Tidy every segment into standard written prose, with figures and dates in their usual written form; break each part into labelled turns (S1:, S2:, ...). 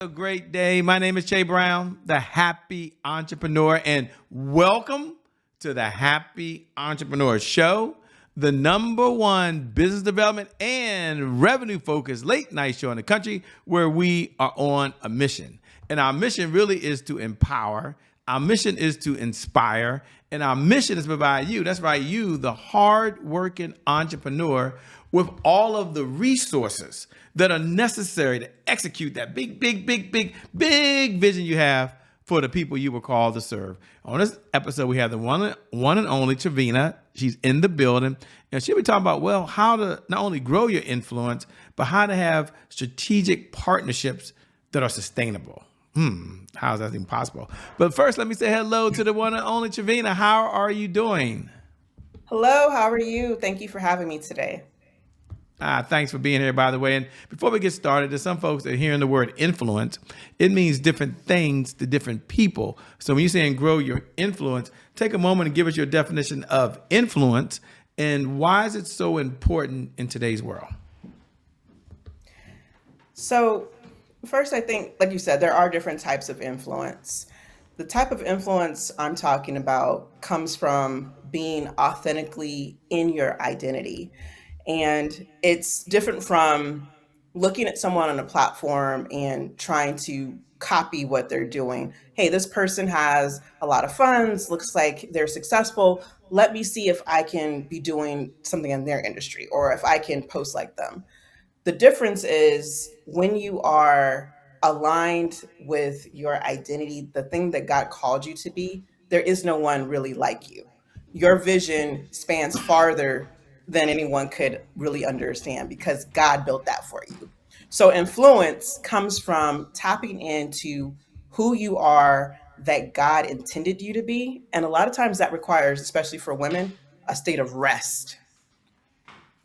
S1: A great day. My name is Jay Brown, the Happy Entrepreneur, and welcome to the Happy Entrepreneur Show, the number one business development and revenue focused late night show in the country where we are on a mission. And our mission really is to empower. Our mission is to inspire, and our mission is to provide you, that's right, you, the hard-working entrepreneur, with all of the resources that are necessary to execute that big vision you have for the people you were called to serve. On this episode, we have the one and only Trevina. She's in the building, and she'll be talking about, well, how to not only grow your influence, but how to have strategic partnerships that are sustainable. How is that even possible? But first, let me say hello to the one and only Trevina. How are you doing?
S2: Hello, how are you? Thank you for having me today.
S1: Thanks for being here, by the way. And before we get started, there's some folks that are hearing the word influence. It means different things to different people. So when you're saying grow your influence, take a moment and give us your definition of influence and why is it so important in today's world?
S2: So, first, I think, like you said, there are different types of influence. The type of influence I'm talking about comes from being authentically in your identity. And it's different from looking at someone on a platform and trying to copy what they're doing. Hey, this person has a lot of funds, looks like they're successful. Let me see if I can be doing something in their industry or if I can post like them. The difference is when you are aligned with your identity, the thing that God called you to be, there is no one really like you. Your vision spans farther than anyone could really understand because God built that for you. So, influence comes from tapping into who you are that God intended you to be. And a lot of times that requires, especially for women, a state of rest.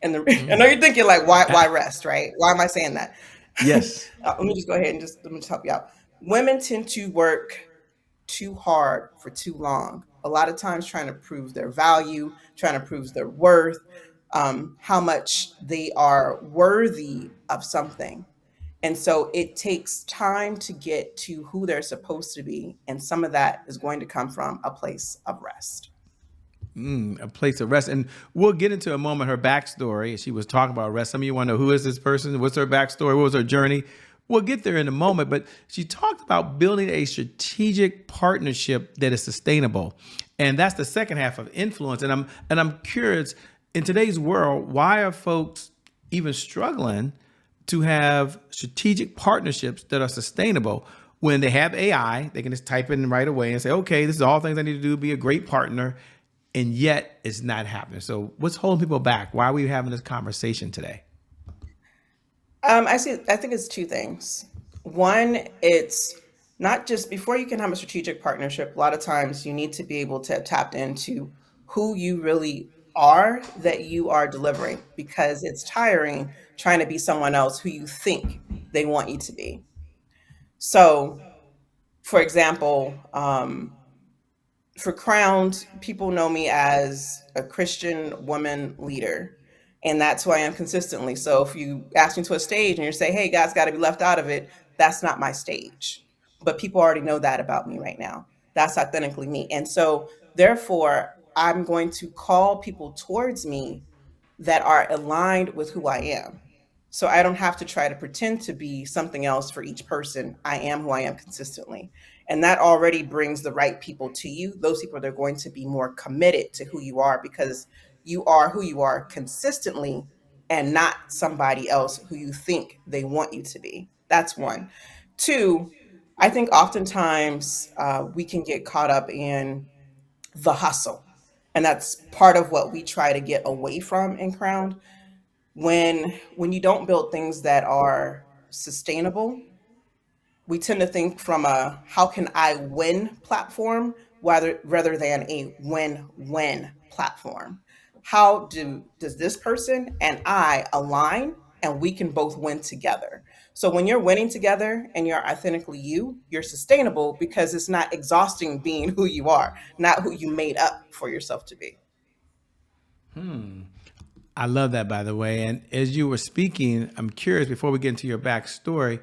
S2: And I know you're thinking like, why rest, right? Why am I saying that?
S1: Yes.
S2: Let me just go ahead and let me just help you out. Women tend to work too hard for too long. A lot of times trying to prove their value, trying to prove their worth, how much they are worthy of something. And so it takes time to get to who they're supposed to be. And some of that is going to come from a place of rest.
S1: A place of rest. And we'll get into a moment her backstory. She was talking about rest. Some of you want to know, who is this person? What's her backstory? What was her journey? We'll get there in a moment. But she talked about building a strategic partnership that is sustainable. And that's the second half of influence. And I'm curious, in today's world, why are folks even struggling to have strategic partnerships that are sustainable? When they have AI, they can just type in right away and say, okay, this is all things I need to do to be a great partner. And yet it's not happening. So what's holding people back? Why are we having this conversation today?
S2: I think it's two things. One, it's not just before you can have a strategic partnership, a lot of times you need to be able to tap into who you really are that you are delivering because it's tiring trying to be someone else who you think they want you to be. So, for example, for Crowns, people know me as a Christian woman leader. And that's who I am consistently. So if you ask me to a stage and you say, hey, God's got to be left out of it, that's not my stage. But people already know that about me right now. That's authentically me. And so, therefore, I'm going to call people towards me that are aligned with who I am. So I don't have to try to pretend to be something else for each person. I am who I am consistently. And that already brings the right people to you. Those people are going to be more committed to who you are because you are who you are consistently and not somebody else who you think they want you to be. That's one. Two, I think oftentimes we can get caught up in the hustle. And that's part of what we try to get away from in Crown when you don't build things that are sustainable, we tend to think from a how can I win platform rather than a win-win platform. Does this person and I align and we can both win together? So when you're winning together and you're authentically you, you're sustainable because it's not exhausting being who you are, not who you made up for yourself to be.
S1: I love that, by the way. And as you were speaking, I'm curious, before we get into your backstory,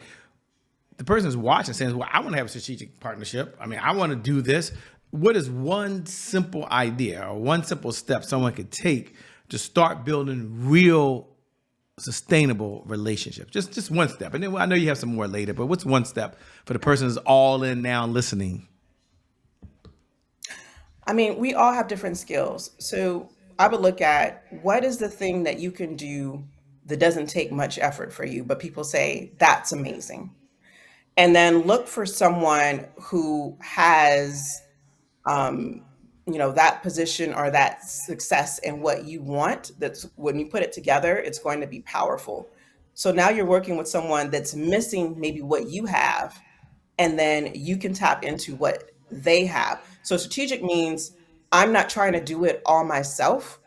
S1: the person is watching saying, well, I want to have a strategic partnership. I mean, I want to do this. What is one simple idea or one simple step someone could take to start building real sustainable relationships? Just one step. And then I know you have some more later, but what's one step for the person who's all in now listening?
S2: I mean, we all have different skills. So I would look at what is the thing that you can do that doesn't take much effort for you, but people say that's amazing. And then look for someone who has, um, that position or that success in what you want. That's when you put it together, it's going to be powerful. So now you're working with someone that's missing maybe what you have, and then you can tap into what they have. So strategic means I'm not trying to do it all myself.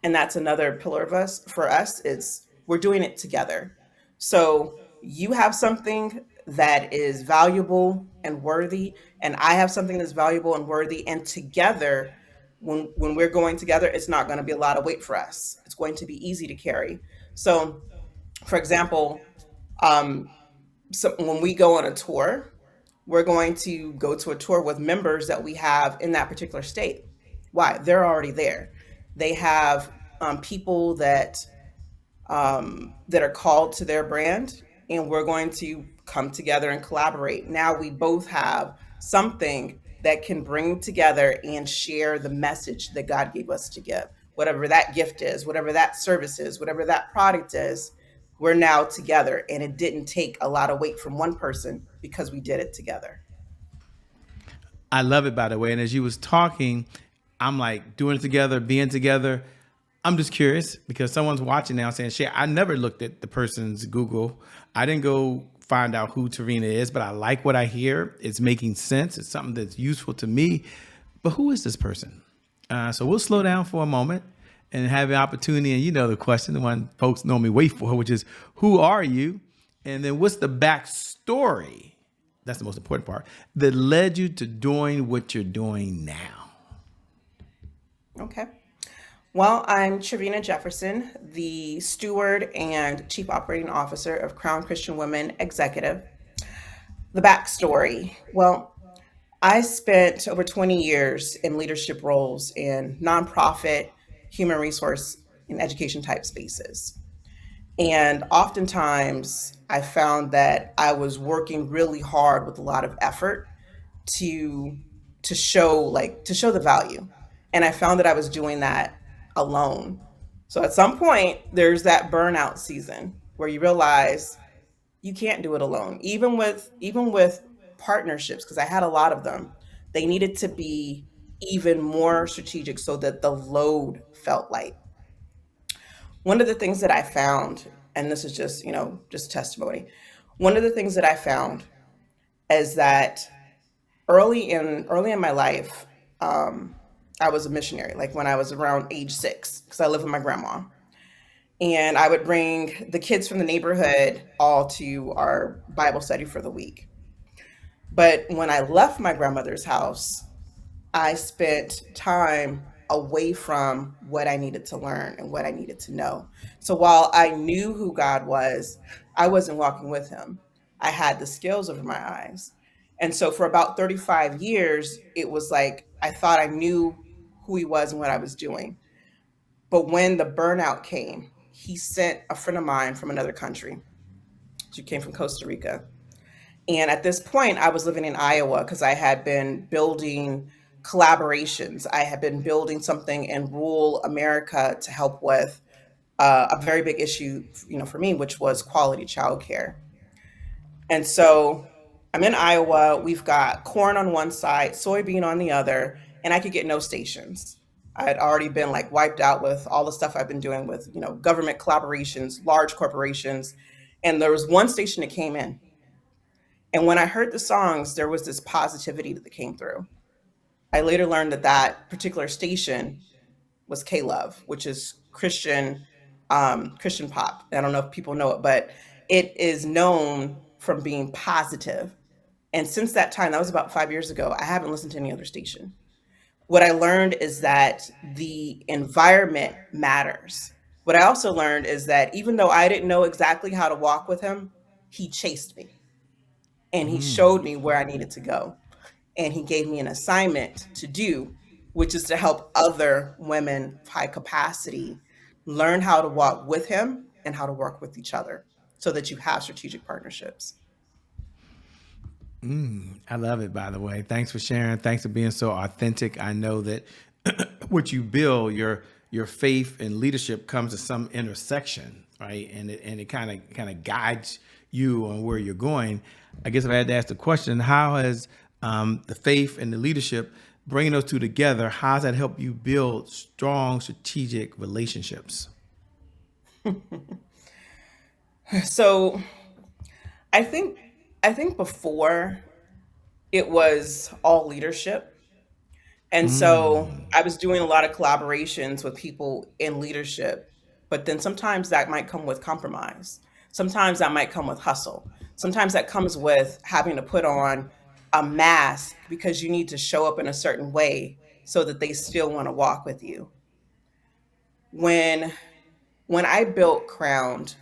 S2: And that's another pillar of us for us. It's we're doing it together. So you have something that is valuable and worthy, and I have something that's valuable and worthy. And together, when we're going together, it's not going to be a lot of weight for us. It's going to be easy to carry. So, for example, um, so when we go on a tour, we're going to go to a tour with members that we have in that particular state. Why? They're already there. They have people that are called to their brand, and we're going to come together and collaborate. Now we both have something that can bring together and share the message that God gave us to give. Whatever that gift is, whatever that service is, whatever that product is, we're now together. And it didn't take a lot of weight from one person because we did it together.
S1: I love it, by the way. And as you was talking, I'm like doing it together, being together. I'm just curious because someone's watching now saying, "Shit, I never looked at the person's Google. I didn't go find out who Trevina is, but I like what I hear. It's making sense. It's something that's useful to me. But who is this person?" So we'll slow down for a moment and have the opportunity. And you know the question, the one folks normally wait for, which is, "Who are you?" And then what's the backstory? That's the most important part that led you to doing what you're doing now.
S2: Okay. Well, I'm Trevina Jefferson, the steward and chief operating officer of Crown Christian Women Executive. The backstory. Well, I spent over 20 years in leadership roles in nonprofit, human resource, and education type spaces. And oftentimes I found that I was working really hard with a lot of effort to to show the value. And I found that I was doing that alone. So at some point there's that burnout season where you realize you can't do it alone. Even with partnerships, because I had a lot of them, they needed to be even more strategic so that the load felt light. One of the things that I found, and this is just, just testimony. One of the things that I found is that early in my life, I was a missionary. Like when I was around age 6, because I lived with my grandma, and I would bring the kids from the neighborhood all to our Bible study for the week. But when I left my grandmother's house, I spent time away from what I needed to learn and what I needed to know. So while I knew who God was, I wasn't walking with him. I had the skills over my eyes. And so for about 35 years, it was like I thought I knew who he was and what I was doing. But when the burnout came, he sent a friend of mine from another country. She came from Costa Rica. And at this point, I was living in Iowa because I had been building collaborations. I had been building something in rural America to help with a very big issue, for me, which was quality childcare. And so I'm in Iowa. We've got corn on one side, soybean on the other, and I could get no stations. I had already been like wiped out with all the stuff I've been doing with, government collaborations, large corporations. And there was one station that came in. And when I heard the songs, there was this positivity that came through. I later learned that that particular station was K Love, which is Christian pop. I don't know if people know it, but it is known from being positive. And since that time, that was about 5 years ago, I haven't listened to any other station. What I learned is that the environment matters. What I also learned is that even though I didn't know exactly how to walk with him, he chased me. and he showed me where I needed to go. And he gave me an assignment to do, which is to help other women of high capacity learn how to walk with him and how to work with each other so that you have strategic partnerships.
S1: I love it, by the way. Thanks for sharing. Thanks for being so authentic. I know that what you build, your faith and leadership comes to some intersection, right? And it kind of guides you on where you're going. I guess if I had to ask the question, how has the faith and the leadership, bringing those two together, how does that help you build strong strategic relationships?
S2: So I think I think before it was all leadership. And so I was doing a lot of collaborations with people in leadership, but then sometimes that might come with compromise. Sometimes that might come with hustle. Sometimes that comes with having to put on a mask because you need to show up in a certain way so that they still want to walk with you. When when I built Crowned,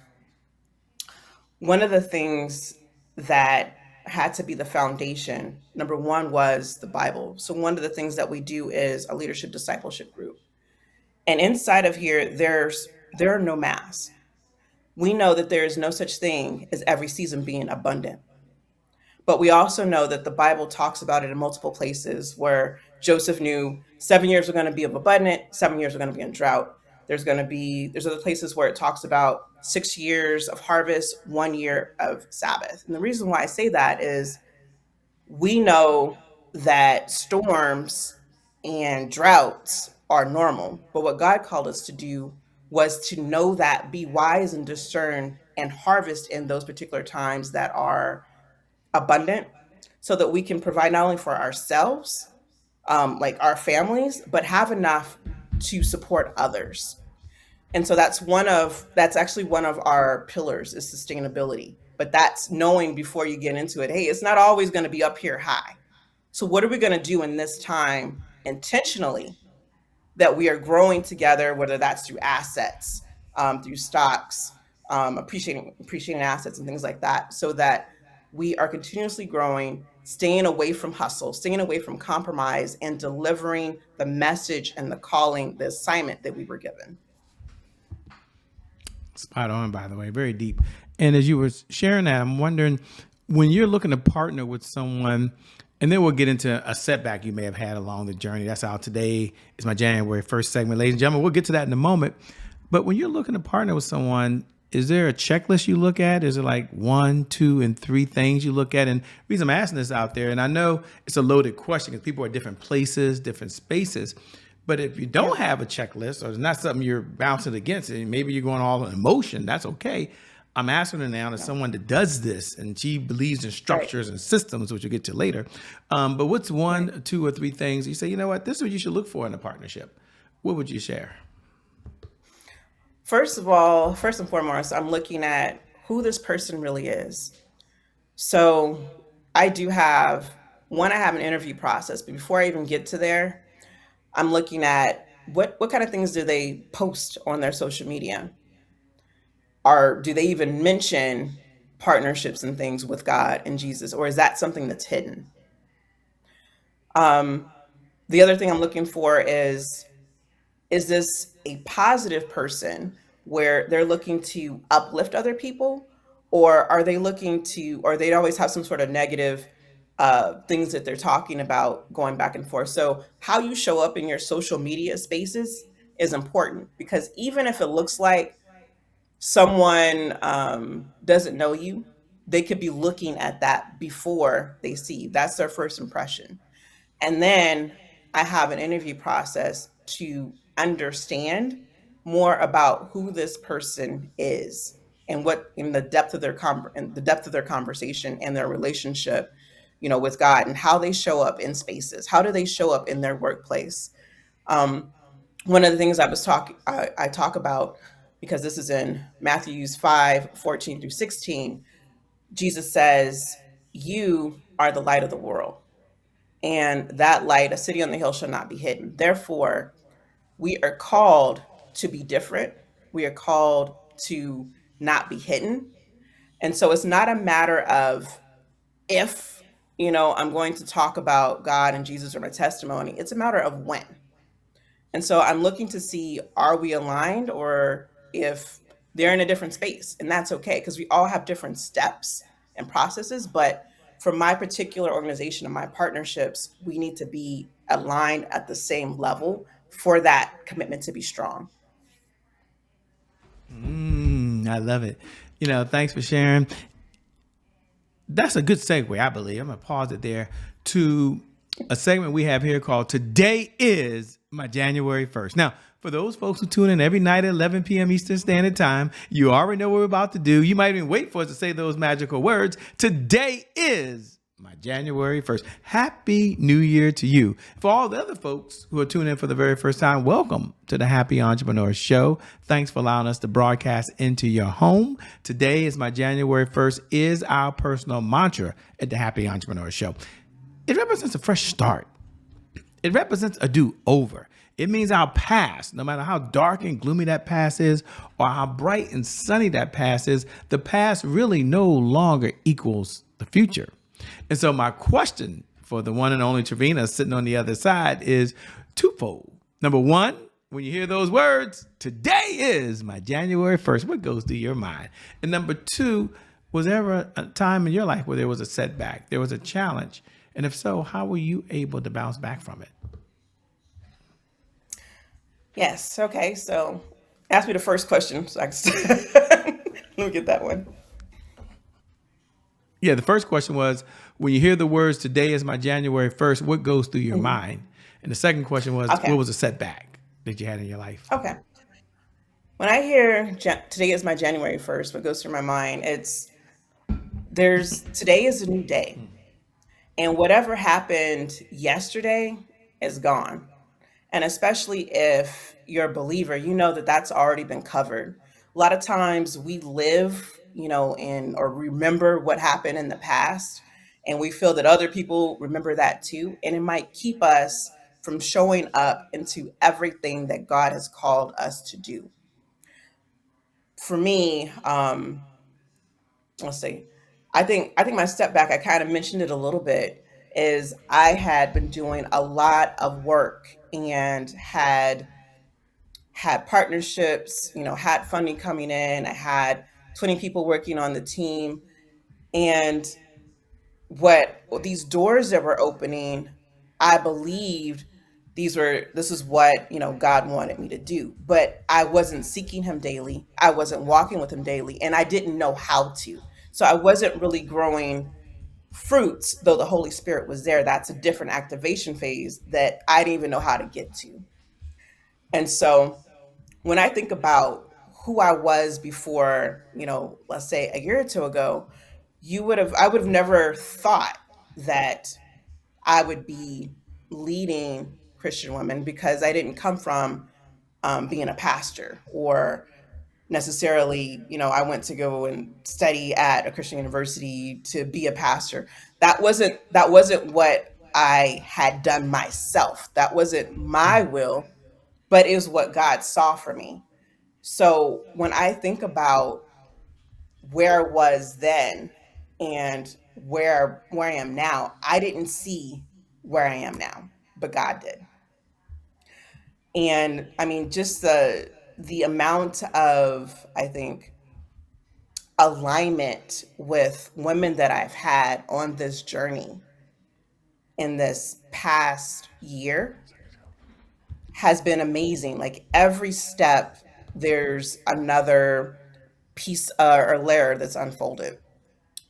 S2: one of the things that had to be the foundation, number one, was the Bible. So one of the things that we do is a leadership discipleship group. And inside of here, there are no masks. We know that there is no such thing as every season being abundant. But we also know that the Bible talks about it in multiple places where Joseph knew 7 years are going to be of abundant, 7 years are going to be in drought. There's other places where it talks about 6 years of harvest, 1 year of Sabbath. And the reason why I say that is we know that storms and droughts are normal. But what God called us to do was to know that, be wise and discern and harvest in those particular times that are abundant so that we can provide not only for ourselves, like our families, but have enough to support others. And so that's actually one of our pillars is sustainability. But that's knowing before you get into it, hey, it's not always going to be up here high. So what are we going to do in this time intentionally that we are growing together, whether that's through assets, through stocks, appreciating assets and things like that, so that we are continuously growing, staying away from hustle, staying away from compromise, and delivering the message and the calling, the assignment that we were given.
S1: Spot on, by the way, very deep. And as you were sharing that, I'm wondering when you're looking to partner with someone, and then we'll get into a setback you may have had along the journey. That's how today is my January 1st segment, ladies and gentlemen. We'll get to that in a moment. But when you're looking to partner with someone, is there a checklist you look at? Is it like one, two, and three things you look at? And the reason I'm asking this out there, and I know it's a loaded question because people are at different places, different spaces. But if you
S2: Yeah.
S1: don't have a checklist or it's not something you're bouncing against, and maybe you're going all in emotion, that's okay. I'm asking her now as
S2: Yeah.
S1: someone that does this and she believes in
S2: Right.
S1: structures and systems, which we'll get to later. But what's
S2: Right.
S1: one, two, or three things you say, you know what, this is what you should look for in a partnership? What would you share?
S2: First of all, first and foremost, I'm looking at who this person really is. So I do have I have an interview process, but before I even get to there, I'm looking at what kind of things do they post on their social media? Or do they even mention partnerships and things with God and Jesus, or is that something that's hidden? Um, the other thing I'm looking for is this a positive person where they're looking to uplift other people, or are they looking to, or they always have some sort of negative things that they're talking about going back and forth? So how you show up in your social media spaces is important because even if it looks like someone doesn't know you, they could be looking at that before they see you. That's their first impression. And then I have an interview process to understand more about who this person is and what in the depth of in the depth of their conversation and their relationship, with God and how they show up in spaces. How do they show up in their workplace? Um, One of the things I talk about, because this is in Matthew's 5:14 through 16, Jesus says, "You are the light of the world, and that light, a city on the hill, shall not be hidden." Therefore, we are called to be different. We are called to not be hidden. And so it's not a matter of if, I'm going to talk about God and Jesus or my testimony. It's a matter of when. And so I'm looking to see, are we aligned, or if they're in a different space. And that's okay, because we all have different steps and processes. But for my particular organization and my partnerships, we need to be aligned at the same level for that commitment to be strong.
S1: I love it. Thanks for sharing. That's a good segue, I believe. I'm going to pause it there to a segment we have here called Today is My January 1st. Now, for those folks who tune in every night at 11 p.m. Eastern Standard Time, you already know what we're about to do. You might even wait for us to say those magical words. Today is my January 1st. Happy New Year to you. For all the other folks who are tuning in for the very first time, welcome to the Happy Entrepreneur Show. Thanks for allowing us to broadcast into your home. Today is my January 1st is our personal mantra at the Happy Entrepreneur Show. It represents a fresh start. It represents a do-over. It means our past, no matter how dark and gloomy that past is, or how bright and sunny that past is, the past really no longer equals the future. And so my question for the one and only Trevina sitting on the other side is twofold. Number one, when you hear those words, today is my January 1st, what goes through your mind? And number two, was there ever a time in your life where there was a setback, there was a challenge? And if so, how were you able to bounce back from it?
S2: Yes. Okay. So ask me the first question. So I can let me get that one.
S1: Yeah, the first question was, when you hear the words, today is my January 1st, what goes through your
S2: Mhm.
S1: mind? And the second question was, what
S2: Okay.
S1: was a setback that you had in your life?
S2: Okay. When I hear today is my January 1st, what goes through my mind, today is a new day. And whatever happened yesterday is gone. And especially if you're a believer, you know that that's already been covered. A lot of times we live, in or remember what happened in the past, and we feel that other people remember that too. And it might keep us from showing up into everything that God has called us to do. For me, let's see. I think my step back, I kind of mentioned it a little bit, is I had been doing a lot of work and had partnerships, had funding coming in. I had 20 people working on the team. And what these doors that were opening, I believed this is what, God wanted me to do. But I wasn't seeking him daily. I wasn't walking with him daily, and I didn't know how to. So I wasn't really growing fruits, though the Holy Spirit was there. That's a different activation phase that I didn't even know how to get to. And so when I think about who I was before, let's say a year or two ago, I would have never thought that I would be leading Christian women, because I didn't come from being a pastor, or necessarily, I went to go and study at a Christian university to be a pastor. That wasn't what I had done myself. That wasn't my will, but it was what God saw for me. So when I think about where I was then and where I am now, I didn't see where I am now, but God did. And I mean, just the amount of, I think, alignment with women that I've had on this journey in this past year has been amazing. Like every step, there's another piece or layer that's unfolded.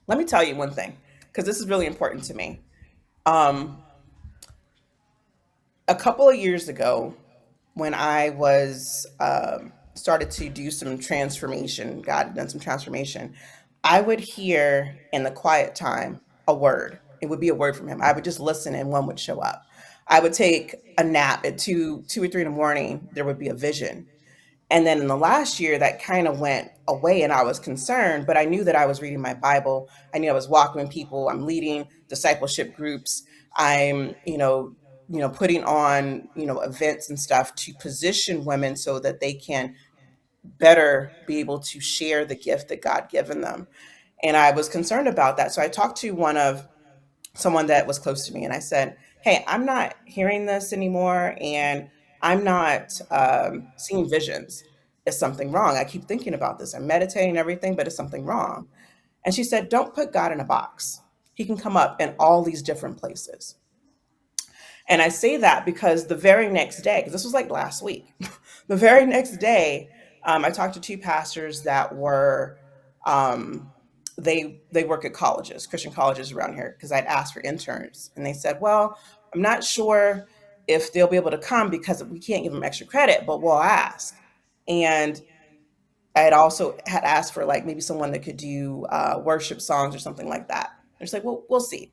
S2: Let me tell you one thing, because this is really important to me. Um, a couple of years ago, when I was started to do some transformation, God had done some transformation, I would hear in the quiet time a word. It would be a word from him. I would just listen and one would show up. I would take a nap at two or three in the morning. There would be a vision. And then in the last year, that kind of went away, and I was concerned, but I knew that I was reading my Bible. I knew I was walking with people. I'm leading discipleship groups. I'm, putting on, events and stuff to position women so that they can better be able to share the gift that God given them. And I was concerned about that. So I talked to someone that was close to me, and I said, "Hey, I'm not hearing this anymore, and I'm not seeing visions. Is something wrong? I keep thinking about this. I'm meditating and everything, but is something wrong?" And she said, "Don't put God in a box. He can come up in all these different places." And I say that because the very next day, because this was like last week, the very next day, I talked to two pastors that were, um, they work at colleges, Christian colleges around here, because I'd asked for interns, and they said, "Well, I'm not sure if they'll be able to come because we can't give them extra credit, but we'll ask." And I had also had asked for like maybe someone that could do worship songs or something like that. It's like, well, we'll see.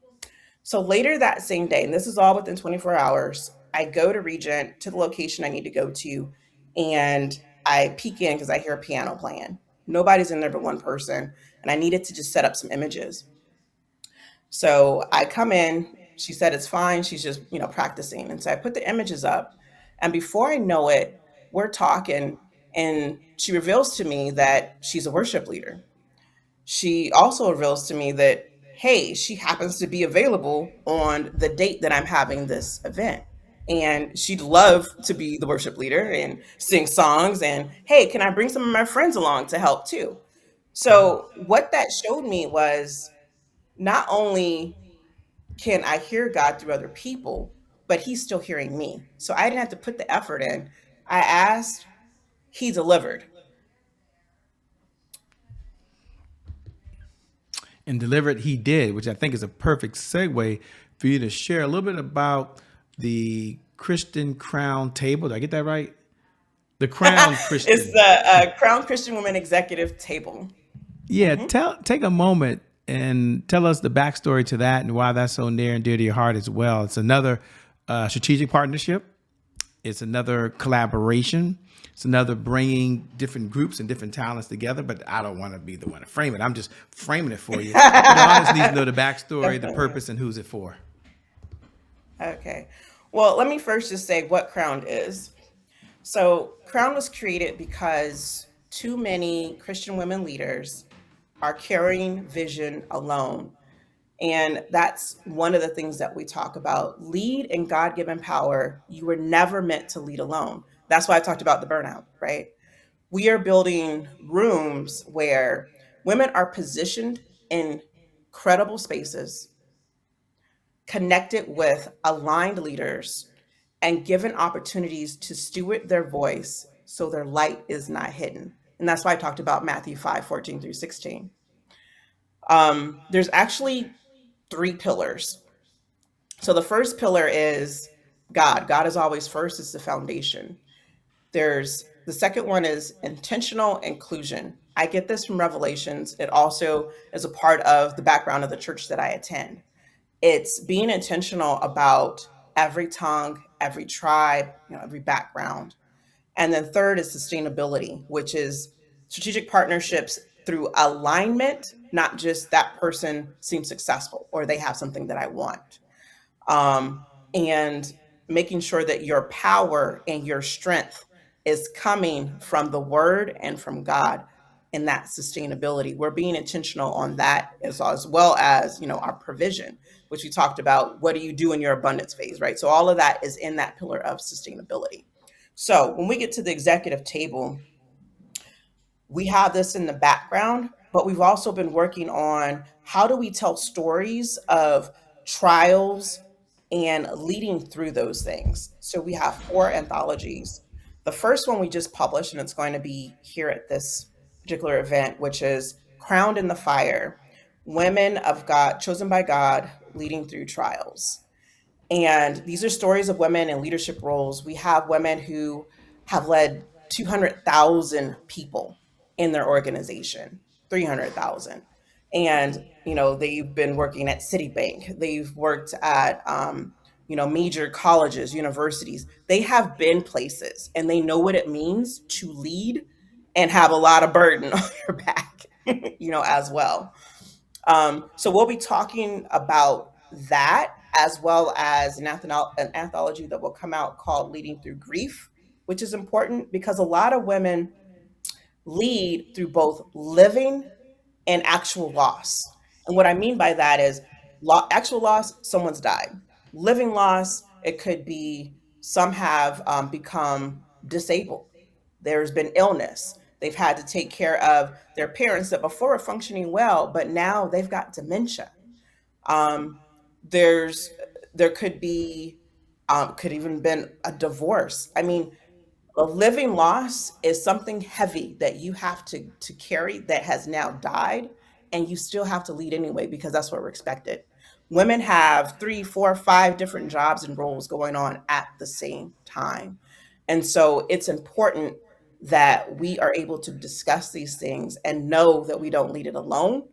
S2: So later that same day, and this is all within 24 hours, I go to Regent to the location I need to go to, and I peek in because I hear a piano playing. Nobody's in there but one person, and I needed to just set up some images. So I come in. She said it's fine. She's just, practicing. And so I put the images up, and before I know it, we're talking, and she reveals to me that she's a worship leader. She also reveals to me that, hey, she happens to be available on the date that I'm having this event. And she'd love to be the worship leader and sing songs. And hey, can I bring some of my friends along to help too?
S1: Wow.
S2: So, what that showed me was not only can I hear God through other people, but He's still hearing me. So, I didn't have to put the effort in. I asked, He delivered.
S1: And delivered he did, which I think is a perfect segue for you to share a little bit about the Christian Crown Table. Did I get that right? The Crown
S2: It's
S1: Christian.
S2: the Crown Christian Women Executive Table.
S1: Yeah,
S2: Hmm.
S1: take a moment and tell us the backstory to that and why that's so near and dear to your heart as well. It's another strategic partnership. It's another collaboration. It's another bringing different groups and different talents together. But I don't want to be the one to frame it. I'm just framing it for you. But the audience needs to know the backstory, the
S2: Definitely.
S1: purpose, and who's it for.
S2: Okay. Well, let me first just say what Crown is. So, Crown was created because too many Christian women leaders are carrying vision alone. And that's one of the things that we talk about. Lead in God given power. You were never meant to lead alone. That's why I talked about the burnout, right? We are building rooms where women are positioned in credible spaces, connected with aligned leaders, and given opportunities to steward their voice so their light is not hidden. And that's why I talked about Matthew 5:14 through 16. There's actually three pillars. So the first pillar is God. God is always first, it's the foundation. There's the second one is intentional inclusion. I get this from Revelations. It also is a part of the background of the church that I attend. It's being intentional about every tongue, every tribe, every background. And then third is sustainability, which is strategic partnerships through alignment, not just that person seems successful or they have something that I want. And making sure that your power and your strength is coming from the word and from God in that sustainability. We're being intentional on that as well as, our provision, which we talked about. What do you do in your abundance phase, right? So all of that is in that pillar of sustainability. So when we get to the executive table, we have this in the background, but we've also been working on how do we tell stories of trials and leading through those things. So we have four anthologies. The first one we just published, and it's going to be here at this particular event, which is Crowned in the Fire: Women of God, Chosen by God, Leading Through Trials. And these are stories of women in leadership roles. We have women who have led 200,000 people in their organization, 300,000. And, they've been working at Citibank. They've worked at, major colleges, universities. They have been places and they know what it means to lead and have a lot of burden on your back, as well. So we'll be talking about that as well as an anthology that will come out called Leading Through Grief, which is important because a lot of women lead through both living and actual loss. And what I mean by that is actual loss, someone's died. Living loss, it could be some have become disabled. There's been illness. They've had to take care of their parents that before were functioning well, but now they've got dementia. Um, there's there could be could even been a divorce. I mean, a living loss is something heavy that you have to carry that has now died, and you still have to lead anyway because that's what we're expected. Women have three, four, five different jobs and roles going on at the same time. And so it's important that we are able to discuss these things and know that we don't lead it alone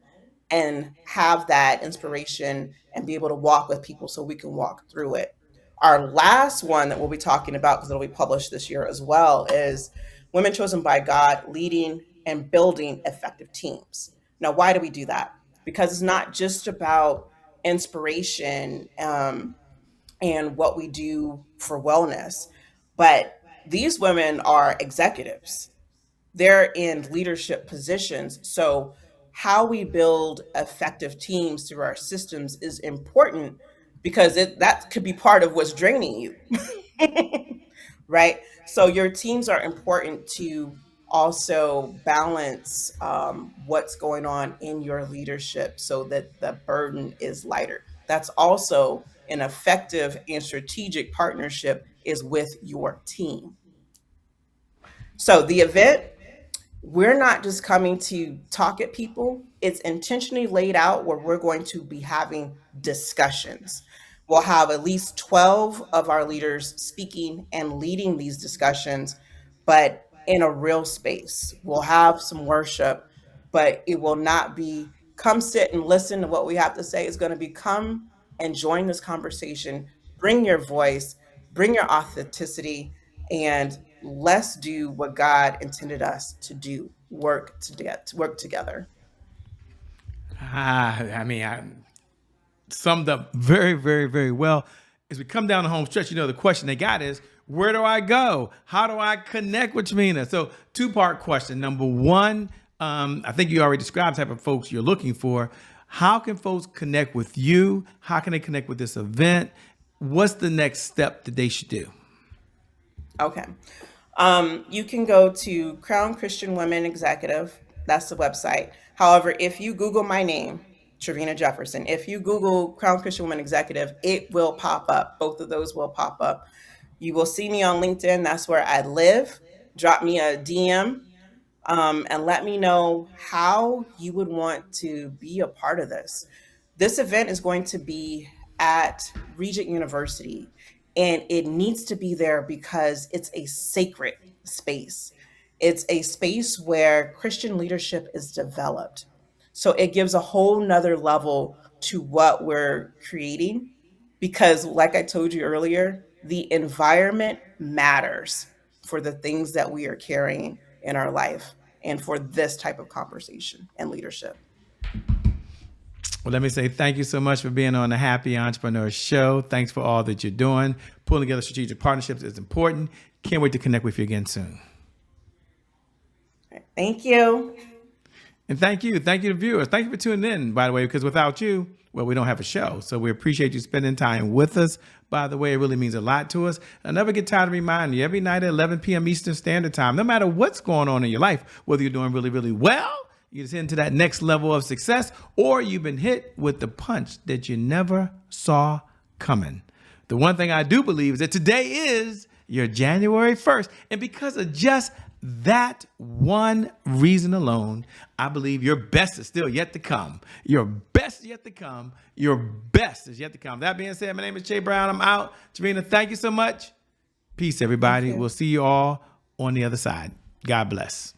S2: and have that inspiration and be able to walk with people so we can walk through it. Our last one that we'll be talking about, because it'll be published this year as well, is Women Chosen by God Leading and Building Effective Teams. Now, why do we do that? Because it's not just about inspiration and what we do for wellness, but these women are executives, they're in leadership positions. So, how we build effective teams through our systems is important because that could be part of what's draining you, right? So, your teams are important to also balance what's going on in your leadership so that the burden is lighter. That's also an effective and strategic partnership is with your team. So, the event, we're not just coming to talk at people. It's intentionally laid out where we're going to be having discussions. We'll have at least 12 of our leaders speaking and leading these discussions, but in a real space. We'll have some worship, but it will not be come sit and listen to what we have to say. It's going to be come and join this conversation, bring your voice, bring your authenticity, and let's do what God intended us to do, work together.
S1: I summed up very, very, very well. As we come down the home stretch, the question they got is, where do I go? How do I connect with Trevina? So two-part question. Number one, I think you already described the type of folks you're looking for. How can folks connect with you? How can they connect with this event? What's the next step that they should do?
S2: Okay. You can go to Crown Christian Women Executive. That's the website. However, if you Google my name, Trevina Jefferson, if you Google Crown Christian Women Executive, it will pop up. Both of those will pop up. You will see me on LinkedIn. That's where I live. Drop me a DM and let me know how you would want to be a part of this. This event is going to be at Regent University, and it needs to be there because it's a sacred space. It's a space where Christian leadership is developed. So it gives a whole nother level to what we're creating because, like I told you earlier, the environment matters for the things that we are carrying in our life and for this type of conversation and leadership.
S1: Well, let me say thank you so much for being on the Happy Entrepreneur Show. Thanks for all that you're doing. Pulling together strategic partnerships is important. Can't wait to connect with you again soon.
S2: Thank you.
S1: And thank you. Thank you to viewers. Thank you for tuning in, by the way, because without you, well, we don't have a show. So we appreciate you spending time with us. By the way, it really means a lot to us. I never get tired of reminding you, every night at 11 p.m. Eastern Standard Time, no matter what's going on in your life, whether you're doing really, really well, you're just heading to that next level of success, or you've been hit with the punch that you never saw coming. The one thing I do believe is that today is your January 1st. And because of just that one reason alone, I believe your best is still yet to come. Your best is yet to come. Your best is yet to come. That being said, my name is Jay Brown. I'm out. Trevina, thank you so much. Peace, everybody. We'll see you all on the other side. God bless.